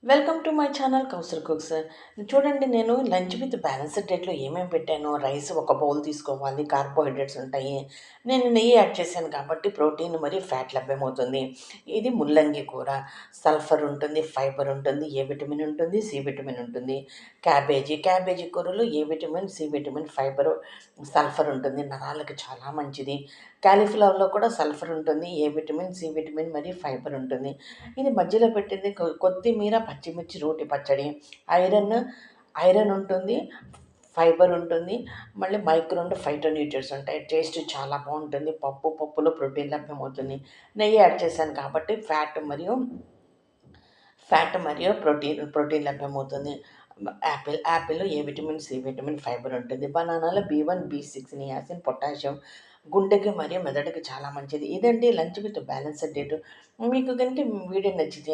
Welcome to my channel Kausar cooks. చూడండి, నేను lunch with balanced డైట్‌లో ఏమేమి పెట్టానో. రైస్ ఒక బౌల్ తీసుకోవాలి, కార్బోహైడ్రేట్స్ ఉంటాయి. నేను నెయ్యి యాడ్ చేశాను కాబట్టి ప్రోటీన్ మరియు ఫ్యాట్ లభ్యమవుతుంది. ఇది ముల్లంగి కూర. సల్ఫర్ ఉంటుంది, ఫైబర్ ఉంటుంది, ఏ విటమిన్ ఉంటుంది, సి విటమిన్ ఉంటుంది. క్యాబేజీ కూరలో A vitamin, C vitamin, fibre, sulphur ఉంటుంది. నరాలకి చాలా మంచిది. కాలీఫ్లవర్‌లో కూడా సల్ఫర్ ఉంటుంది, ఏ విటమిన్, సి విటమిన్ మరియు ఫైబర్ ఉంటుంది. ఇది మధ్యలో పెట్టింది కొత్తిమీర, పచ్చిమిర్చి, రోటి పచ్చడి. ఐరన్ ఐరన్ ఉంటుంది, ఫైబర్ ఉంటుంది. మళ్ళీ మైక్రో అండ్ ఫైటో న్యూట్రియంట్స్ ఉంటాయి. టేస్ట్ చాలా బాగుంటుంది. పప్పులో ప్రోటీన్ లభ్యమవుతుంది. నెయ్యి యాడ్ చేశాను కాబట్టి ఫ్యాట్ మరియు ప్రోటీన్ లభ్యమవుతుంది. యాపిల్‌లో A vitamin, C vitamin, fibre ఉంటుంది. బనానాలో బి1, బి6, నియాసిన్, పొటాషియం గుండెకి మరియు మెదడుకి చాలా మంచిది. ఇదండి లంచ్ విత్ బ్యాలెన్స్‌డ్ డైట్. మీకు గనుక వీడియో నచ్చితే